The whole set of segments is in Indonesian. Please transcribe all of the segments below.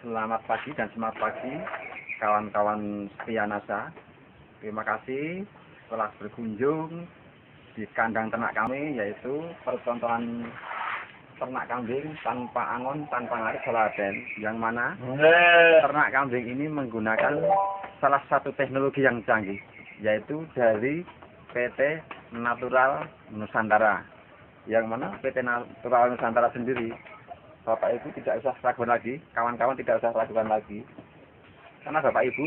Selamat pagi dan semangat pagi kawan-kawan setia NASA. Terima kasih telah berkunjung di kandang ternak kami, yaitu percontohan ternak kambing tanpa angon, tanpa ngarit soladen, yang mana ternak kambing ini menggunakan salah satu teknologi yang canggih, yaitu dari PT Natural Nusantara, yang mana PT Natural Nusantara sendiri, Bapak Ibu tidak usah ragukan lagi, kawan-kawan tidak usah ragukan lagi, karena Bapak Ibu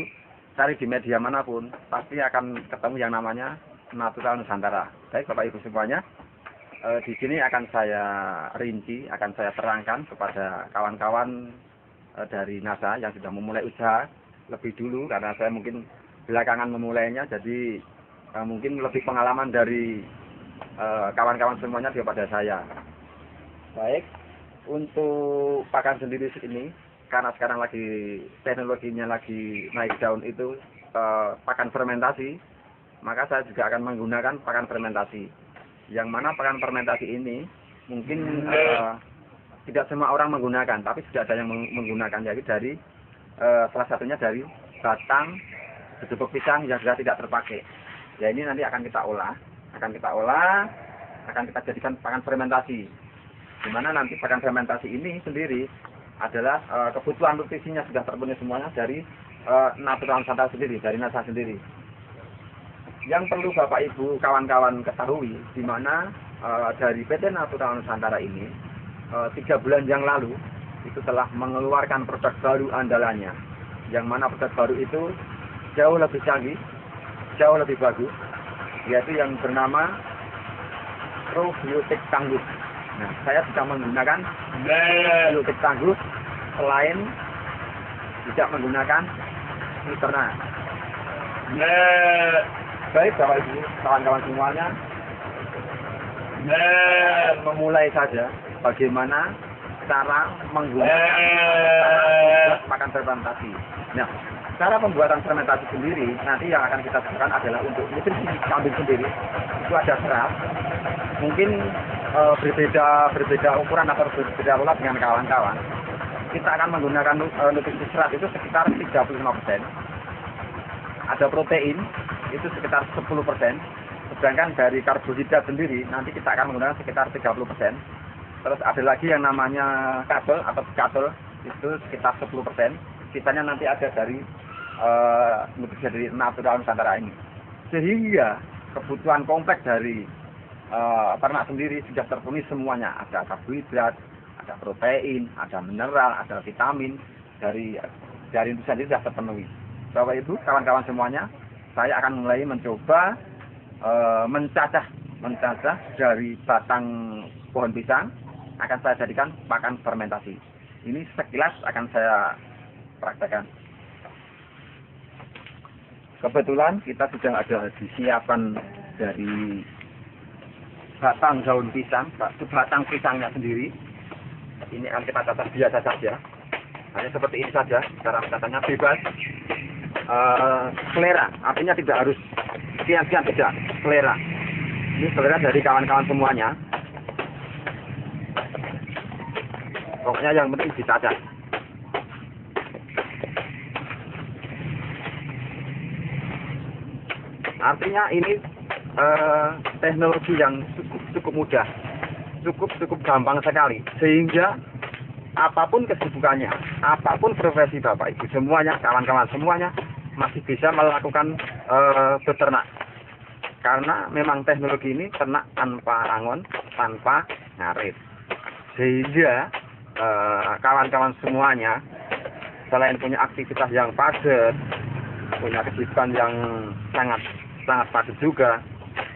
cari di media manapun pasti akan ketemu yang namanya Natural Nusantara. Baik Bapak Ibu semuanya, di sini akan saya rinci, akan saya terangkan kepada kawan-kawan dari NASA yang sudah memulai usaha lebih dulu, karena saya mungkin belakangan memulainya, jadi mungkin lebih pengalaman dari kawan-kawan semuanya daripada saya. Baik. Untuk pakan sendiri ini, karena sekarang lagi teknologinya lagi naik daun itu pakan fermentasi, maka saya juga akan menggunakan pakan fermentasi. Yang mana pakan fermentasi ini mungkin tidak semua orang menggunakan, tapi sudah ada yang menggunakan, yaitu dari salah satunya dari batang bubuk pisang yang sudah tidak terpakai. Ya ini nanti akan kita olah, akan kita jadikan pakan fermentasi. Dimana nanti pakan fermentasi ini sendiri adalah kebutuhan nutrisinya sudah terpenuhi semuanya dari Natural Nusantara sendiri, dari NASA sendiri. Yang perlu Bapak Ibu kawan-kawan ketahui, dimana dari PT Natural Nusantara ini 3 bulan yang lalu itu telah mengeluarkan produk baru andalannya, yang mana produk baru itu jauh lebih canggih, jauh lebih bagus, yaitu yang bernama Probiotik Tangguh. Nah, saya sudah menggunakan probiotik tangguh selain tidak menggunakan Nuterna. Baik Bapak Ibu, kawan-kawan semuanya, memulai saja bagaimana cara menggunakan pakan fermentasi. Nah, cara pembuatan fermentasi sendiri nanti yang akan kita lakukan adalah untuk nutrisi kambing sendiri. Itu ada serat, mungkin berbeda ukuran atau berbeda pola dengan kawan-kawan. Kita akan menggunakan nutrisi serat itu sekitar 35%. Ada protein itu sekitar 10%. Sedangkan dari karbohidrat sendiri nanti kita akan menggunakan sekitar 30%. Terus ada lagi yang namanya kabel atau skatul itu sekitar 10%. Sisanya nanti ada dari nutrisi dari Natural Nusantara ini. Sehingga kebutuhan kompleks dari ternak sendiri sudah terpenuhi semuanya. Ada karbohidrat, ada protein, ada mineral, ada vitamin, dari itu sendiri sudah terpenuhi. Bapak Ibu, kawan-kawan semuanya, saya akan mulai mencoba mencacah dari batang pohon pisang, akan saya jadikan pakan fermentasi. Ini sekilas akan saya praktekkan. Kebetulan kita sudah ada disiapkan dari batang daun pisang, batang pisangnya sendiri. Ini akan kita cacah biasa saja, hanya seperti ini saja. Cara cacahnya bebas, selera, artinya tidak harus sekian-sekian, tidak, selera. Ini selera dari kawan-kawan semuanya. Pokoknya yang penting dicacah. Artinya ini teknologi yang cukup mudah, cukup gampang sekali, sehingga apapun kesibukannya, apapun profesi Bapak Ibu semuanya, kawan-kawan semuanya masih bisa melakukan beternak, karena memang teknologi ini ternak tanpa angon, tanpa ngarit, sehingga kawan-kawan semuanya selain punya aktivitas yang padat, punya kesibukan yang sangat padat juga,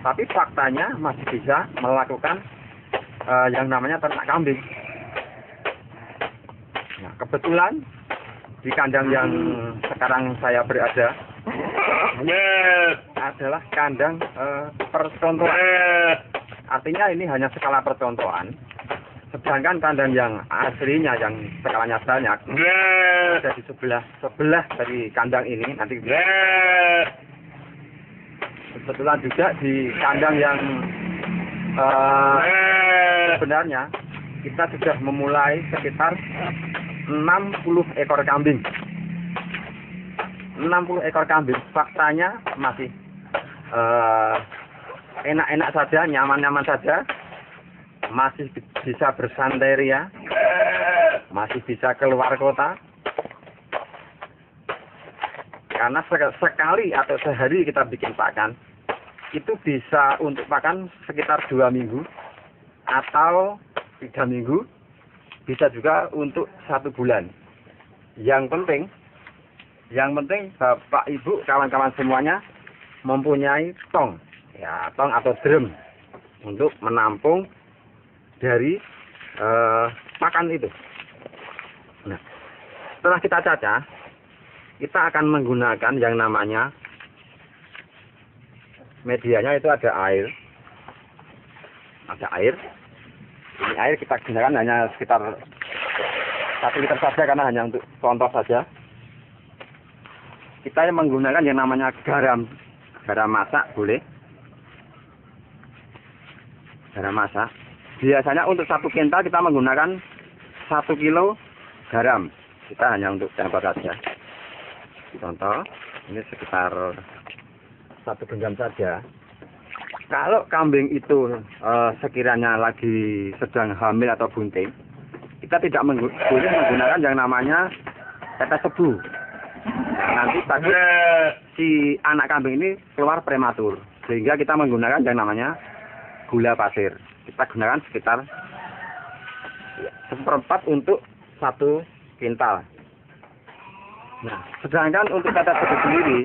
tapi faktanya masih bisa melakukan yang namanya ternak kambing. Nah, kebetulan di kandang yang sekarang saya berada adalah kandang percontohan. Artinya ini hanya skala percontohan. Sedangkan kandang yang aslinya yang skalanya banyak ada di sebelah dari kandang ini. Nanti kebetulan juga di kandang yang sebenarnya kita sudah memulai sekitar 60 ekor kambing. 60 ekor kambing. Faktanya masih enak-enak saja, nyaman-nyaman saja. Masih bisa bersantai ria. Masih bisa keluar kota. Karena sekali atau sehari kita bikin pakan, itu bisa untuk pakan sekitar 2 minggu atau 3 minggu, bisa juga untuk 1 bulan. Yang penting Bapak Ibu kawan-kawan semuanya mempunyai tong, ya, tong atau drum untuk menampung dari pakan itu. Nah, setelah kita cacah, kita akan menggunakan yang namanya medianya itu ada air. Ada air. Ini air kita gunakan hanya sekitar 1 liter saja karena hanya untuk contoh saja. Kita menggunakan yang namanya garam. Garam masak boleh. Garam masak. Biasanya untuk 1 kintal kita menggunakan 1 kilo garam. Kita hanya untuk contoh saja. Contoh, ini sekitar 1 genggam saja. Kalau kambing itu sekiranya lagi sedang hamil atau bunting, kita tidak boleh menggunakan yang namanya tetes tebu. Nah, nanti takut si anak kambing ini keluar prematur, sehingga kita menggunakan yang namanya gula pasir. Kita gunakan sekitar 1/4 untuk 1 kintal. Nah, sedangkan untuk tetes tebu sendiri,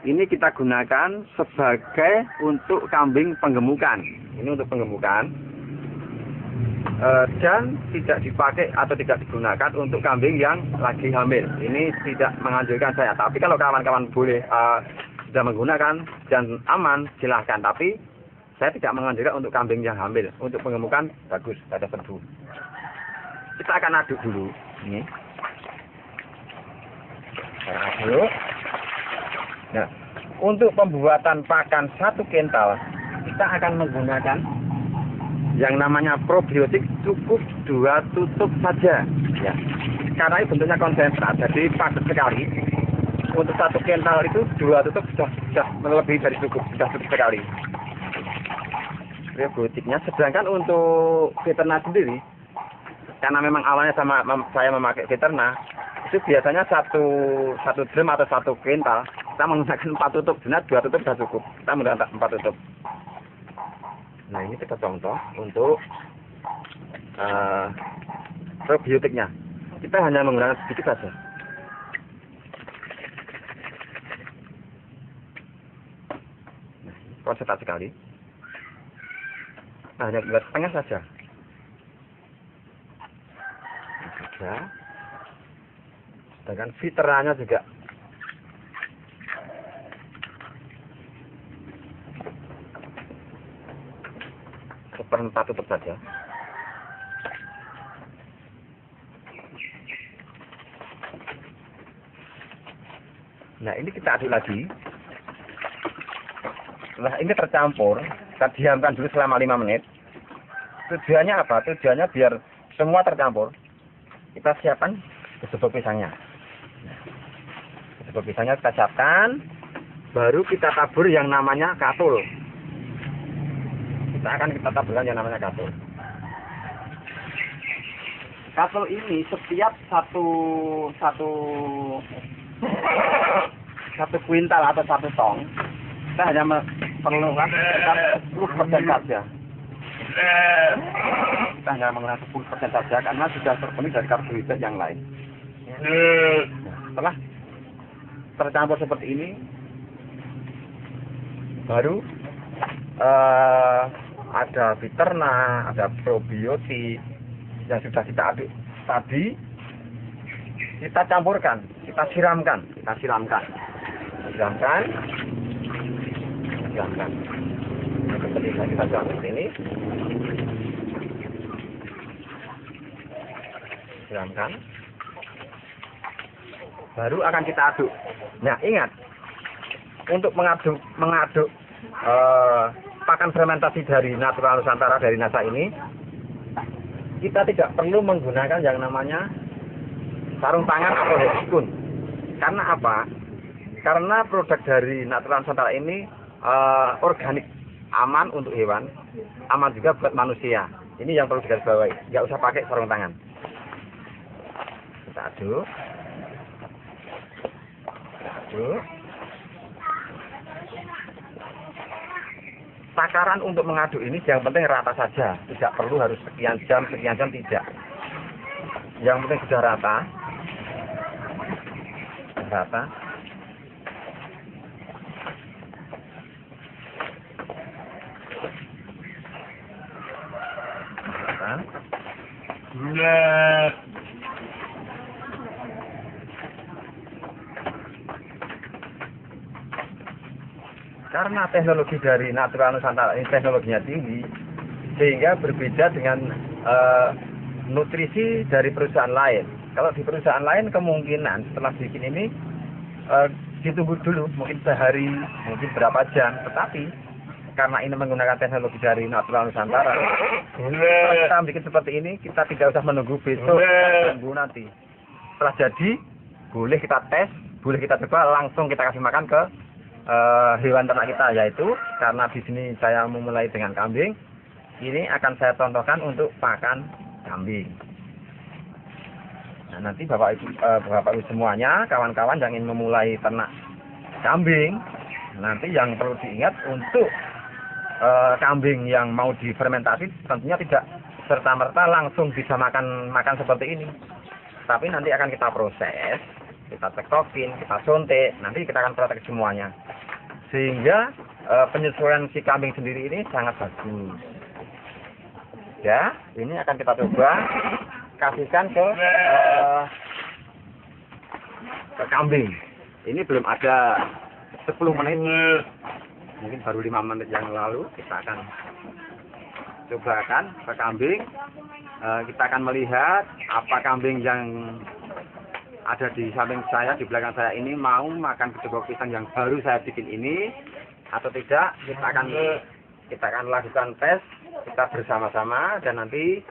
ini kita gunakan sebagai untuk kambing penggemukan. Ini untuk penggemukan. Dan tidak dipakai atau tidak digunakan untuk kambing yang lagi hamil. Ini tidak menganjurkan saya. Tapi kalau kawan-kawan boleh sudah menggunakan dan aman, silahkan. Tapi saya tidak menganjurkan untuk kambing yang hamil. Untuk penggemukan bagus, tetes tebu. Kita akan aduk dulu. Ini. Dulu. Nah, untuk pembuatan pakan 1 kintal, kita akan menggunakan yang namanya probiotik cukup 2 tutup saja. Ya, karena ini bentuknya konsentrat, jadi padat sekali. Untuk 1 kintal itu 2 tutup sudah lebih dari cukup, sudah cukup sekali. Probiotiknya, sedangkan untuk veterina sendiri, karena memang awalnya saya memakai veterina, itu biasanya satu drum atau 1 kintal kita menggunakan 4 tutup, jelas 2 tutup sudah cukup. Kita menggunakan 4 tutup. Nah, ini kita contoh untuk probiotiknya. Kita hanya menggunakan sedikit saja. Nah, konsentrat sekali. Nah, hanya buat setengah saja. Sedangkan filterannya juga seperempat tutup saja. Nah, ini kita aduk lagi. Setelah ini tercampur, kita diamkan dulu selama 5 menit. Tujuannya apa? Tujuannya biar semua tercampur. Kita siapkan sebelum pisangnya. Sebelum pisangnya kita siapkan, baru kita tabur yang namanya katul. Kita taburkan yang namanya katul. Katul ini setiap satu kuintal atau 1 tong, kita hanya memerlukan sekitar 10% saja. Kita hanya menggunakan 10% saja karena sudah terpenuhi dari karbohidrat yang lain. Setelah tercampur seperti ini, baru ada veterina, ada probiotik yang sudah kita aduk tadi, kita campurkan, kita siramkan. Seperti ini kita campur ini, siramkan, baru akan kita aduk. Nah, ingat, untuk mengaduk pakan fermentasi dari Natural Nusantara, dari NASA ini, kita tidak perlu menggunakan yang namanya sarung tangan atau headphone. Karena apa? Karena produk dari Natural Nusantara ini organik, aman untuk hewan, aman juga buat manusia. Ini yang perlu digarisbawahi. Nggak usah pakai sarung tangan. Kita aduk. Aduk. Takaran untuk mengaduk ini yang penting rata saja, tidak perlu harus sekian jam tidak. Yang penting sudah rata. Rata. Karena teknologi dari Natural Nusantara ini teknologinya tinggi, sehingga berbeda dengan nutrisi dari perusahaan lain. Kalau di perusahaan lain kemungkinan setelah bikin ini ditunggu dulu, mungkin sehari, mungkin berapa jam. Tetapi karena ini menggunakan teknologi dari Natural Nusantara, kalau kita bikin seperti ini, kita tidak usah menunggu besok, tunggu nanti. Setelah jadi, boleh kita tes, boleh kita coba, langsung kita kasih makan ke hewan ternak kita, yaitu karena di sini saya memulai dengan kambing, ini akan saya contohkan untuk pakan kambing. Nah, nanti Bapak Ibu semuanya, kawan-kawan yang ingin memulai ternak kambing, nanti yang perlu diingat untuk kambing yang mau difermentasi tentunya tidak serta-merta langsung bisa makan seperti ini. Tapi nanti akan kita proses, kita cekokin, kita suntik, nanti kita akan praktek semuanya. Sehingga penyesuaian si kambing sendiri ini sangat bagus. Ya, ini akan kita coba kasihkan ke kambing. Ini belum ada 10 menit, mungkin baru 5 menit yang lalu kita akan cobakan ke kambing. Kita akan melihat apa kambing yang ada di samping saya, di belakang saya ini mau makan kedebok pisang yang baru saya bikin ini atau tidak. Kita akan lakukan tes kita bersama-sama, dan nanti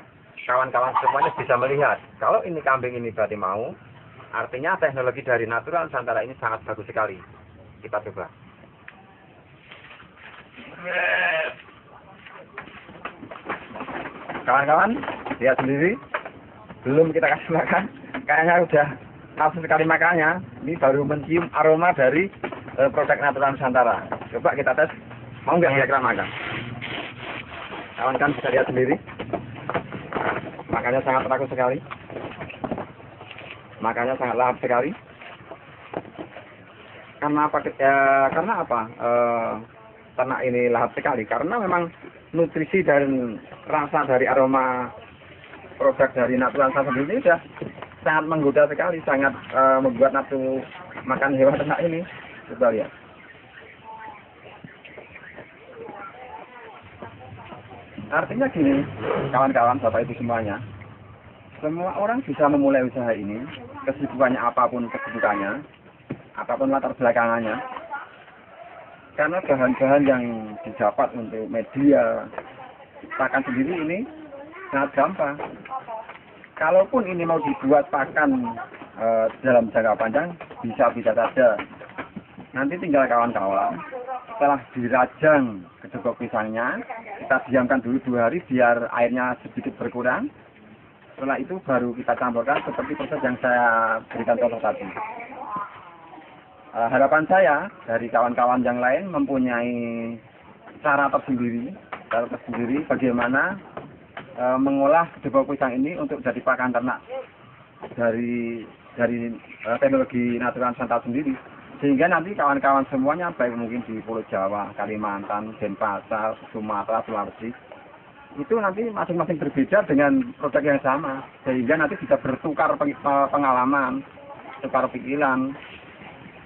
kawan-kawan semuanya bisa melihat kalau ini kambing ini berarti mau, artinya teknologi dari Natural Nusantara ini sangat bagus sekali. Kita coba. Kawan-kawan lihat sendiri, belum kita kasih makan, kayaknya udah nafsu sekali makannya. Ini baru mencium aroma dari produk Natural Nusantara. Coba kita tes, mau nggak kira-kira makan? Kawan-kawan bisa lihat sendiri, makannya sangat teratur sekali, makannya sangat lahap sekali. Karena apa? Ternak ini lahap sekali karena memang nutrisi dan rasa dari aroma produk dari Natural Nusantara sendiri sudah sangat menggoda sekali, sangat membuat nafsu makan hewan ternak ini. Coba lihat. Artinya gini, kawan-kawan, Bapak Ibu semuanya, semua orang bisa memulai usaha ini, kesibukannya apapun kesibukannya, apapun latar belakangannya, karena bahan-bahan yang didapat untuk media pakan sendiri ini sangat gampang. Kalaupun ini mau dibuat pakan dalam jangka panjang, bisa saja. Nanti tinggal kawan-kawan, setelah dirajang kedebok pisangnya, kita diamkan dulu 2 hari biar airnya sedikit berkurang. Setelah itu baru kita campurkan seperti proses yang saya berikan contoh tadi. Harapan saya dari kawan-kawan yang lain mempunyai cara tersendiri bagaimana mengolah kedebok pisang ini untuk jadi pakan ternak dari teknologi Natural Nusantara sendiri. Sehingga nanti kawan-kawan semuanya, baik mungkin di Pulau Jawa, Kalimantan, Denpasar, Sumatera, Sulawesi, itu nanti masing-masing berbeda dengan produk yang sama. Sehingga nanti bisa bertukar pengalaman, tukar pikiran.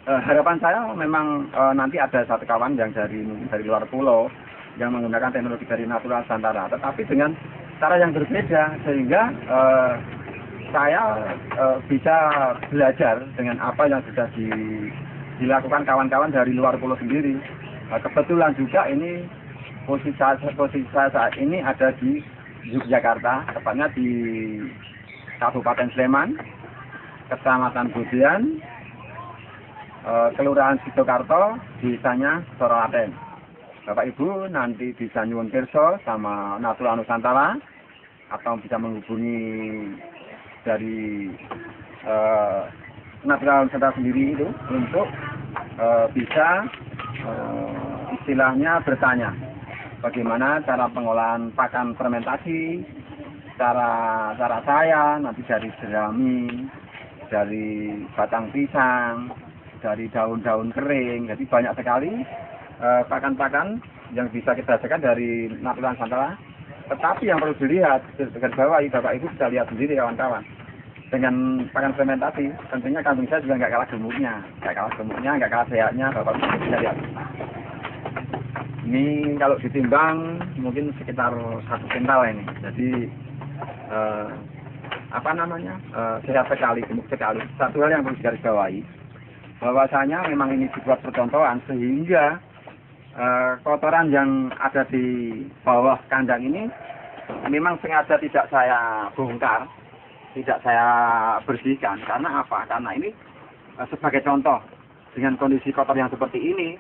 Harapan saya memang nanti ada satu kawan yang dari luar pulau yang menggunakan teknologi dari Natural Nusantara, tetapi dengan cara yang berbeda, sehingga saya bisa belajar dengan apa yang sudah dilakukan kawan-kawan dari luar pulau sendiri. Kebetulan juga ini posisi saya saat ini ada di Yogyakarta, tepatnya di Kabupaten Sleman. Kecamatan Budian, Kelurahan Sidokarto, Desanya Sorowaten. Bapak Ibu nanti bisa nyuwun pirsa sama Naturalia Nusantara atau bisa menghubungi dari Naturalia Nusantara sendiri itu untuk bisa istilahnya bertanya bagaimana cara pengolahan pakan fermentasi, cara saya nanti dari jerami, dari batang pisang, dari daun-daun kering. Jadi banyak sekali pakan-pakan yang bisa kita hasilkan dari Naturalia Nusantara. Tetapi yang perlu dilihat, garis Bapak Ibu bisa lihat sendiri kawan-kawan. Dengan pakan fermentasi, tentunya kambing saya juga nggak kalah gemuknya, nggak kalah sehatnya, Bapak Ibu bisa lihat. Ini kalau ditimbang mungkin sekitar 1 kental ini. Jadi sehat sekali, gemuk sekali. Satu hal yang perlu digarisbawahi, bahwasanya memang ini dibuat percontohan sehingga kotoran yang ada di bawah kandang ini memang sengaja tidak saya bongkar, tidak saya bersihkan. Karena apa? Karena ini sebagai contoh, dengan kondisi kotor yang seperti ini,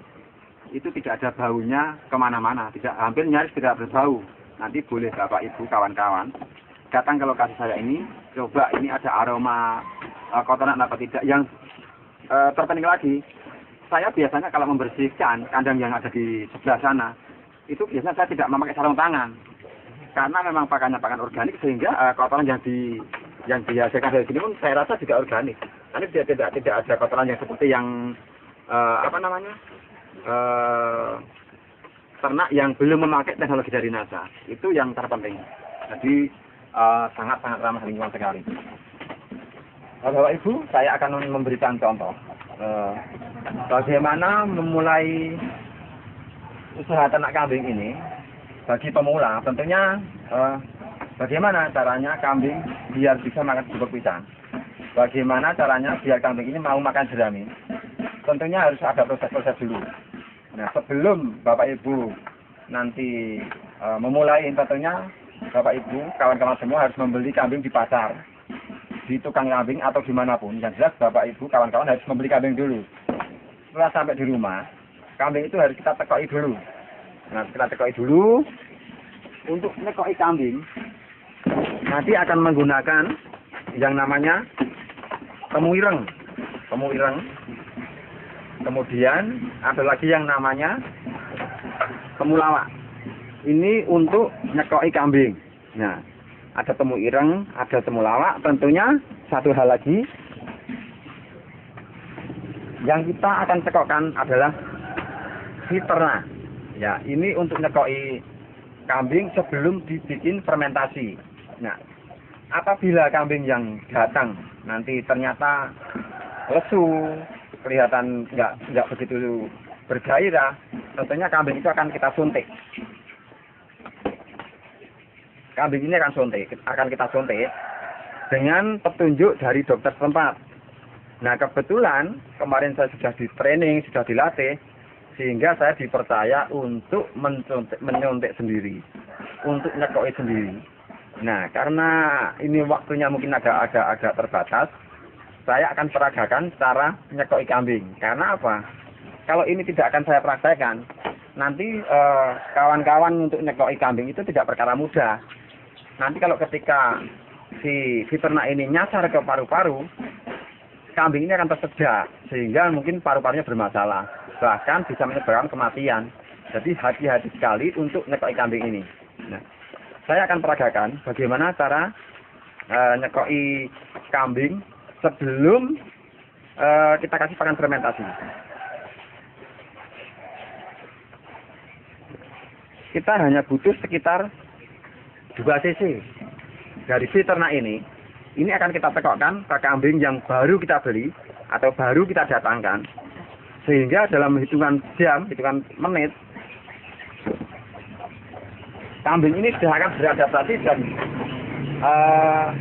itu tidak ada baunya kemana-mana, hampir nyaris tidak berbau. Nanti boleh Bapak Ibu kawan-kawan datang ke lokasi saya ini, coba ini ada aroma kotoran apa tidak. Yang terpenting lagi, saya biasanya kalau membersihkan kandang yang ada di sebelah sana, itu biasanya saya tidak memakai sarung tangan, karena memang pakannya pakan organik, sehingga kotoran yang dihasilkan dari sini pun saya rasa juga organik. Karena tidak ada kotoran yang seperti yang ternak yang belum memakai teknologi dari NASA. Itu yang terpenting. Jadi sangat-sangat ramah lingkungan sekali. Bapak Ibu, saya akan memberikan contoh bagaimana memulai usaha ternak kambing ini bagi pemula. Tentunya bagaimana caranya kambing biar bisa makan bubuk pisang. Bagaimana caranya biar kambing ini mau makan jerami. Tentunya harus ada proses-proses dulu. Nah, sebelum Bapak Ibu nanti memulai, tentunya Bapak Ibu, kawan-kawan semua harus membeli kambing di pasar, di tukang kambing atau dimanapun. Yang jelas Bapak Ibu, kawan-kawan harus membeli kambing dulu. Setelah sampai di rumah, kambing itu harus kita tekoi dulu. Nah, kita tekoi dulu. Untuk nekoi kambing, nanti akan menggunakan yang namanya temu ireng. Kemudian ada lagi yang namanya temulawak. Ini untuk nyekoi kambing. Nah, ada temu ireng, ada temulawak. Tentunya satu hal lagi yang kita akan cekokkan adalah fiterna. Ya, ini untuk nyekoi kambing sebelum dibikin fermentasi. Nah, apabila kambing yang datang nanti ternyata lesu, kelihatan nggak begitu bergairah, tentunya kambing itu akan kita suntik. Kambing ini akan kita suntik dengan petunjuk dari dokter setempat. Nah, kebetulan kemarin saya sudah di training, sudah dilatih, sehingga saya dipercaya untuk menyuntik sendiri, untuk nyekoi sendiri. Nah, karena ini waktunya mungkin agak terbatas, saya akan peragakan cara nyekoi kambing. Karena apa? Kalau ini tidak akan saya praktekkan, nanti kawan-kawan untuk nyekoi kambing itu tidak perkara mudah. Nanti kalau ketika si ternak ini nyasar ke paru-paru, kambing ini akan tersedak, sehingga mungkin paru-parunya bermasalah, bahkan bisa menyebabkan kematian. Jadi hati-hati sekali untuk nyekoi kambing ini. Nah, saya akan peragakan bagaimana cara nyekoi kambing sebelum kita kasih pakan fermentasi. Kita hanya butuh sekitar 2 cc dari si ternak ini. Ini akan kita tekokkan ke kambing yang baru kita beli atau baru kita datangkan, sehingga dalam hitungan jam, hitungan menit, kambing ini sudah akan beradaptasi dan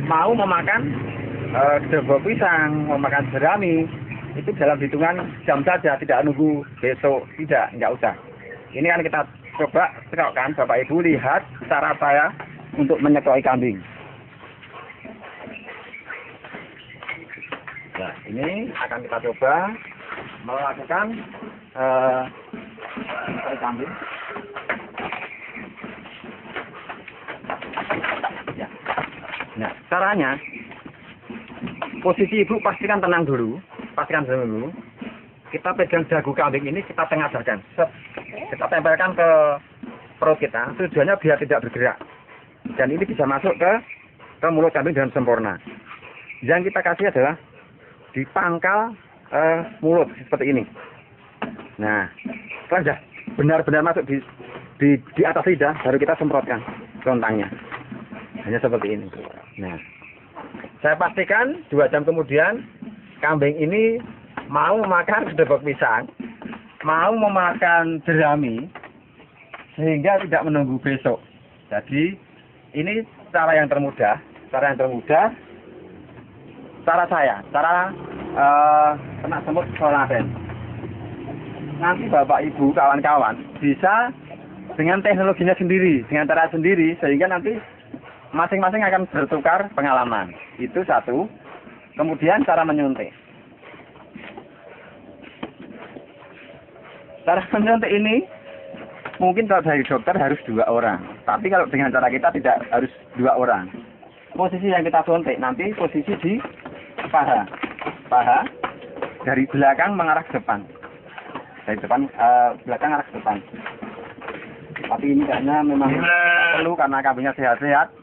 mau memakan bubuk pisang, memakan jerami. Itu dalam hitungan jam saja, tidak nunggu besok, tidak usah. Ini kan kita coba tekokkan, Bapak Ibu lihat cara saya untuk menyekoi kambing. Nah, ini akan kita coba melakukan kambing. Ya. Nah, caranya posisi ibu pastikan tenang dulu, Kita pegang dagu kambing ini, kita tengadahkan, kita tempelkan ke perut kita. Tujuannya biar tidak bergerak, dan ini bisa masuk ke mulut kambing dengan sempurna. Yang kita kasih adalah di pangkal mulut seperti ini. Nah, setelah sudah benar-benar masuk di atas lidah, baru kita semprotkan lontangnya. Hanya seperti ini. Nah, saya pastikan 2 jam kemudian kambing ini mau makan gedebok pisang, mau memakan jerami, sehingga tidak menunggu besok. Jadi ini cara yang termudah, cara saya, cara kena semut soladen. Nanti Bapak Ibu kawan-kawan bisa dengan teknologinya sendiri, dengan cara sendiri, sehingga nanti masing-masing akan bertukar pengalaman. Itu satu. Kemudian cara menyuntik. Cara menyuntik ini mungkin kalau dari dokter harus 2 orang, tapi kalau dengan cara kita tidak harus 2 orang. Posisi yang kita suntik nanti posisi di paha dari belakang mengarah ke depan, dari depan belakang arah ke depan. Tapi ini kayaknya memang perlu karena kambingnya sehat-sehat.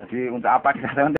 Jadi untuk apa kita suntik?